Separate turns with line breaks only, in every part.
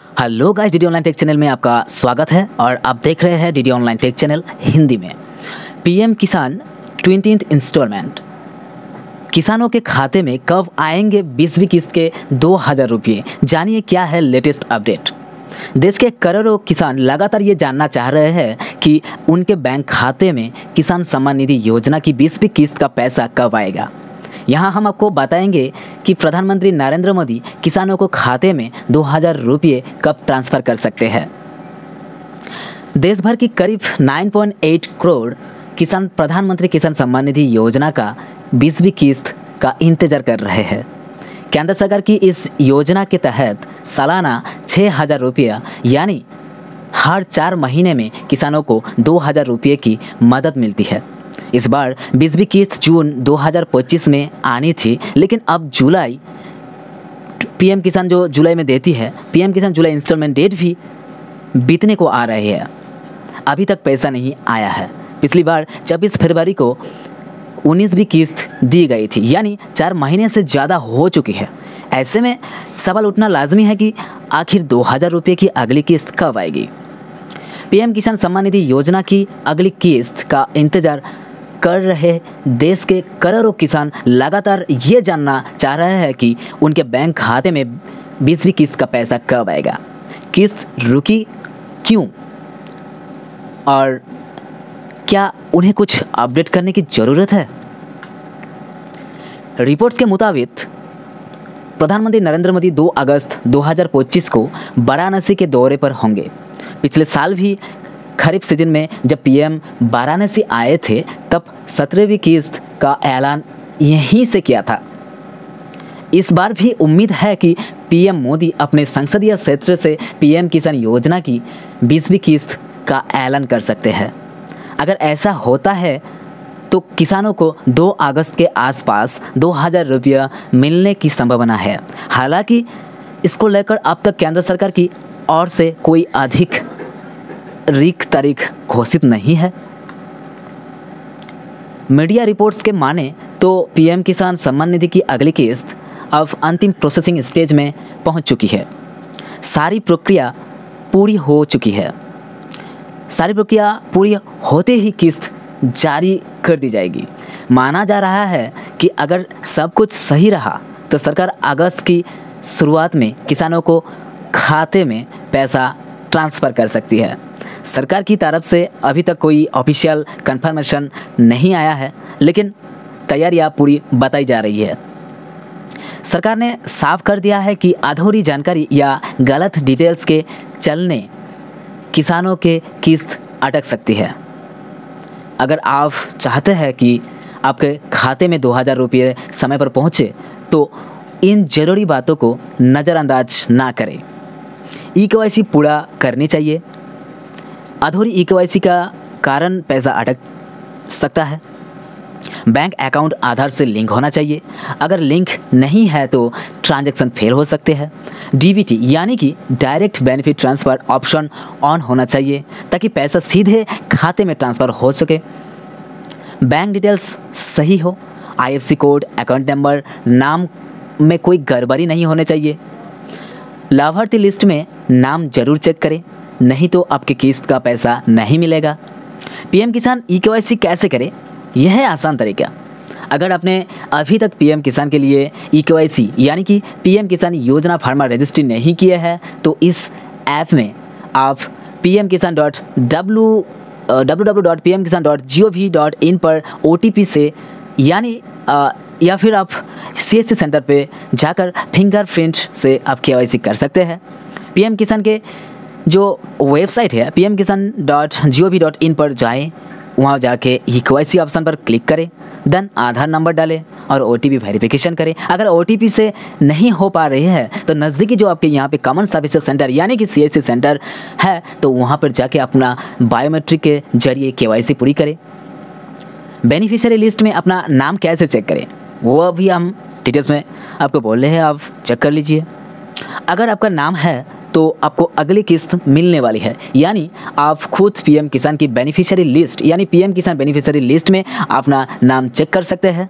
Hello guys, DD online tech channel में आपका स्वागत है और आप देख रहे हैं DD online tech channel Hindi में। पीएम किसान 20th इंस्टॉलमेंट किसानों के खाते में कब आएंगे 20वीं किस्त के 2000 रुपये, जानिए क्या है लेटेस्ट अपडेट। देश के करोड़ों किसान लगातार ये जानना चाह रहे हैं कि उनके बैंक खाते में किसान सम्मान निधि योजना की 20वीं किस्त का पैसा कब आएगा। यहाँ हम आपको बताएंगे कि प्रधानमंत्री नरेंद्र मोदी किसानों को खाते में 2000 रुपये कब ट्रांसफ़र कर सकते हैं। देश भर की करीब 9.8 करोड़ किसान प्रधानमंत्री किसान सम्मान निधि योजना का 20वीं किस्त का इंतजार कर रहे हैं। केंद्र सरकार की इस योजना के तहत सालाना 6000 रुपया यानी हर 4 महीने में किसानों को 2000 रुपये की मदद मिलती है। इस बार 20वीं किस्त जून 2025 में आनी थी, लेकिन अब जुलाई पीएम किसान जो जुलाई में देती है, पीएम किसान जुलाई इंस्टॉलमेंट डेट भी बीतने को आ रही है। अभी तक पैसा नहीं आया है। पिछली बार 26 फरवरी को 19वीं किस्त दी गई थी, यानी 4 महीने से ज़्यादा हो चुकी है। ऐसे में सवाल उठना लाजमी है कि आखिर 2000 रुपये की अगली किस्त कब आएगी। पीएम किसान सम्मान निधि योजना की अगली किस्त का इंतजार कर रहे देश के करोड़ों किसान लगातार ये जानना चाह रहे हैं कि उनके बैंक खाते में 20वीं किस्त का पैसा कब आएगा, किस्त रुकी क्यों और क्या उन्हें कुछ अपडेट करने की ज़रूरत है। रिपोर्ट्स के मुताबिक प्रधानमंत्री नरेंद्र मोदी 2 अगस्त 2025 को वाराणसी के दौरे पर होंगे। पिछले साल भी खरीफ सीजन में जब पीएम वाराणसी आए थे तब 17वीं किस्त का ऐलान यहीं से किया था। इस बार भी उम्मीद है कि पीएम मोदी अपने संसदीय क्षेत्र से पीएम किसान योजना की 20वीं किस्त का ऐलान कर सकते हैं। अगर ऐसा होता है तो किसानों को 2 अगस्त के आसपास 2000 रुपया मिलने की संभावना है। हालांकि इसको लेकर अब तक केंद्र सरकार की ओर से कोई अधिक तारीख घोषित नहीं है। मीडिया रिपोर्ट्स के माने तो पीएम किसान सम्मान निधि की अगली किस्त अब अंतिम प्रोसेसिंग स्टेज में पहुंच चुकी है। सारी प्रक्रिया पूरी हो चुकी है। सारी प्रक्रिया पूरी होते ही किस्त जारी कर दी जाएगी। माना जा रहा है कि अगर सब कुछ सही रहा तो सरकार अगस्त की शुरुआत में किसानों को खाते में पैसा ट्रांसफ़र कर सकती है। सरकार की तरफ से अभी तक कोई ऑफिशियल कंफर्मेशन नहीं आया है, लेकिन तैयारियां पूरी बताई जा रही है। सरकार ने साफ कर दिया है कि अधूरी जानकारी या गलत डिटेल्स के चलने किसानों के किस्त अटक सकती है। अगर आप चाहते हैं कि आपके खाते में 2000 रुपये समय पर पहुँचे तो इन ज़रूरी बातों को नज़रअंदाज ना करें। ई-केवाईसी पूरा करनी चाहिए। अधूरी ई-केवाईसी का कारण पैसा अटक सकता है। बैंक अकाउंट आधार से लिंक होना चाहिए। अगर लिंक नहीं है तो ट्रांजैक्शन फेल हो सकते हैं। डीबीटी यानी कि direct benefit transfer option on होना चाहिए ताकि पैसा सीधे खाते में ट्रांसफ़र हो सके। बैंक डिटेल्स सही हो। आईएफएससी कोड, अकाउंट नंबर, नाम में कोई गड़बड़ी नहीं होने चाहिए। लाभार्थी लिस्ट में नाम जरूर चेक करें, नहीं तो आपके किस्त का पैसा नहीं मिलेगा। पीएम किसान ई-केवाईसी कैसे करें, यह है आसान तरीका। अगर आपने अभी तक पीएम किसान के लिए ई-केवाईसी यानी कि पीएम किसान योजना फार्मर रजिस्ट्री नहीं किया है तो इस ऐप में आप www.pmkisan.gov.in पर OTP से या फिर आप CSC सेंटर पे जाकर फिंगरप्रिंट से आप केवाईसी कर सकते हैं। पीएम किसान के जो वेबसाइट है pmkisan.gov.in पर जाएं, वहाँ जाके ई-केवाईसी ऑप्शन पर क्लिक करें, देन आधार नंबर डालें और OTP वेरिफिकेशन करें। अगर OTP से नहीं हो पा रही है तो नज़दीकी जो आपके यहाँ पे कॉमन सर्विसेज सेंटर यानी कि CSC सेंटर है तो वहाँ पर जाके अपना बायोमेट्रिक के जरिए केवाईसी पूरी करें। बेनिफिशियरी लिस्ट में अपना नाम कैसे चेक करें वो अभी हम डिटेल्स में आपको बोल रहे हैं, आप चेक कर लीजिए। अगर आपका नाम है तो आपको अगली किस्त मिलने वाली है, यानी आप खुद पीएम किसान की बेनिफिशियरी लिस्ट यानी पीएम किसान बेनिफिशियरी लिस्ट में अपना नाम चेक कर सकते हैं।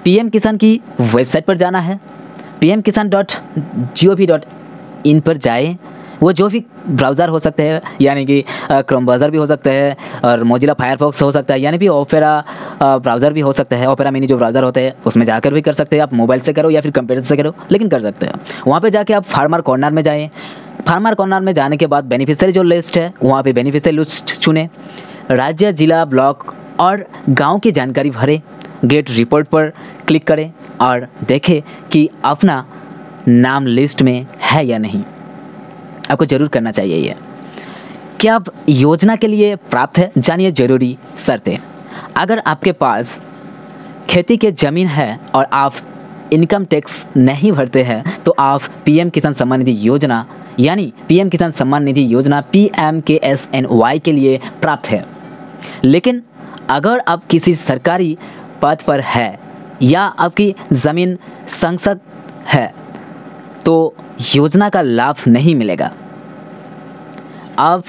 पीएम किसान की वेबसाइट पर जाना है, pmkisan.gov.in इन पर जाएं। वो जो भी ब्राउज़र हो सकते हैं, यानी कि क्रोम ब्राउज़र भी हो सकते हैं और मोजिला फायरफॉक्स हो सकता है, यानी कि ओपेरा ब्राउज़र भी हो सकते हैं। ओपेरा मिनी जो ब्राउज़र होते हैं उसमें जाकर भी कर सकते हैं। आप मोबाइल से करो या फिर कंप्यूटर से करो, लेकिन कर सकते हैं। वहाँ पे जाके आप फार्मर कॉर्नर में जाएँ। फार्मर कॉर्नर में जाने के बाद बेनिफिशियरी जो लिस्ट है, वहाँ पे बेनिफिशियरी लिस्ट चुनें। राज्य, जिला, ब्लॉक और गाँव की जानकारी भरें। गेट रिपोर्ट पर क्लिक करें और देखें कि अपना नाम लिस्ट में है या नहीं। आपको ज़रूर करना चाहिए ये। क्या आप योजना के लिए प्राप्त है? जानिए ज़रूरी शर्तें। अगर आपके पास खेती के ज़मीन है और आप इनकम टैक्स नहीं भरते हैं तो आप पीएम किसान सम्मान निधि योजना यानी पीएम किसान सम्मान निधि योजना PMKSNY के लिए प्राप्त है। लेकिन अगर आप किसी सरकारी पद पर है या आपकी ज़मीन संसद है तो योजना का लाभ नहीं मिलेगा। अब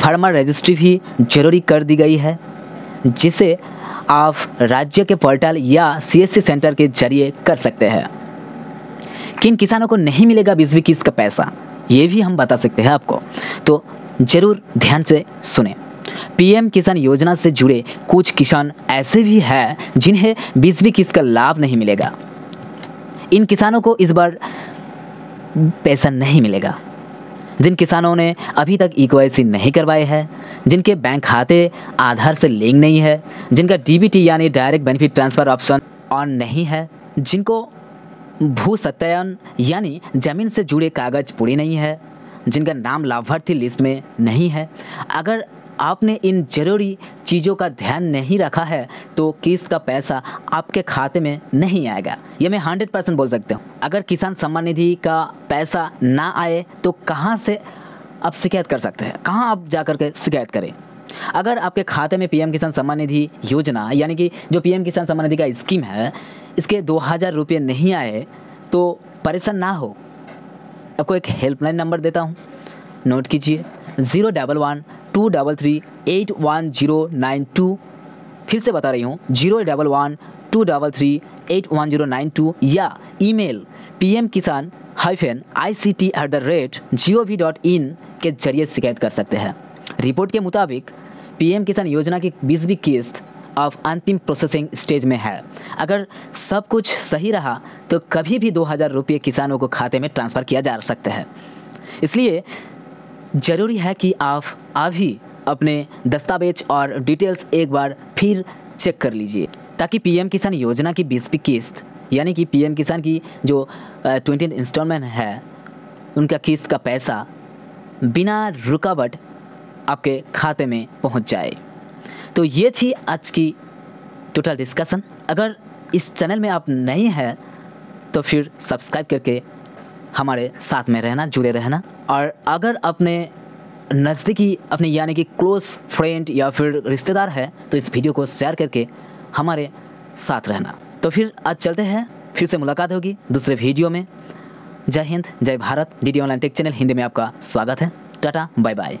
फार्मर रजिस्ट्री भी जरूरी कर दी गई है, जिसे आप राज्य के पोर्टल या CSC सेंटर के जरिए कर सकते हैं। किन किसानों को नहीं मिलेगा 20वीं किस्त का पैसा, ये भी हम बता सकते हैं आपको, तो ज़रूर ध्यान से सुने। पीएम किसान योजना से जुड़े कुछ किसान ऐसे भी हैं जिन्हें 20वीं किस्त का लाभ नहीं मिलेगा। इन किसानों को इस बार पैसा नहीं मिलेगा। जिन किसानों ने अभी तक EKYC नहीं करवाए हैं, जिनके बैंक खाते आधार से लिंक नहीं है, जिनका DBT यानी direct benefit transfer option on नहीं है, जिनको भू सत्यायन यानी ज़मीन से जुड़े कागज़ पूरे नहीं है, जिनका नाम लाभार्थी लिस्ट में नहीं है, अगर आपने इन ज़रूरी चीज़ों का ध्यान नहीं रखा है तो किस्त का पैसा आपके खाते में नहीं आएगा। ये मैं 100% बोल सकता हूँ। अगर किसान सम्मान निधि का पैसा ना आए तो कहाँ से आप शिकायत कर सकते हैं, कहाँ आप जा कर के शिकायत करें। अगर आपके खाते में पीएम किसान सम्मान निधि योजना यानी कि जो पीएम किसान सम्मान निधि का स्कीम है, इसके 2000 रुपये नहीं आए तो परेशान ना हो। आपको एक हेल्पलाइन नंबर देता हूँ, नोट कीजिए 011-233-81092। फिर से बता रही हूँ 011-233-81092 या ईमेल pmkisan-ict@gov.in के जरिए शिकायत कर सकते हैं। रिपोर्ट के मुताबिक पीएम किसान योजना की 20वीं किस्त अब अंतिम प्रोसेसिंग स्टेज में है। अगर सब कुछ सही रहा तो कभी भी 2000 रुपये किसानों को खाते में ट्रांसफ़र किया जा सकता है। इसलिए ज़रूरी है कि आप अभी अपने दस्तावेज और डिटेल्स एक बार फिर चेक कर लीजिए, ताकि पीएम किसान योजना की 20वीं किस्त यानी कि पीएम किसान की जो 20th इंस्टॉलमेंट है, उनका किस्त का पैसा बिना रुकावट आपके खाते में पहुंच जाए। तो ये थी आज की टोटल डिस्कशन। अगर इस चैनल में आप नए हैं तो फिर सब्सक्राइब करके हमारे साथ में रहना, जुड़े रहना। और अगर अपने नज़दीकी अपने यानी कि क्लोज़ फ्रेंड या फिर रिश्तेदार है तो इस वीडियो को शेयर करके हमारे साथ रहना। तो फिर आज चलते हैं, फिर से मुलाकात होगी दूसरे वीडियो में। जय हिंद, जय Bharat. DD online tech channel Hindi में आपका स्वागत है। Tata, bye bye.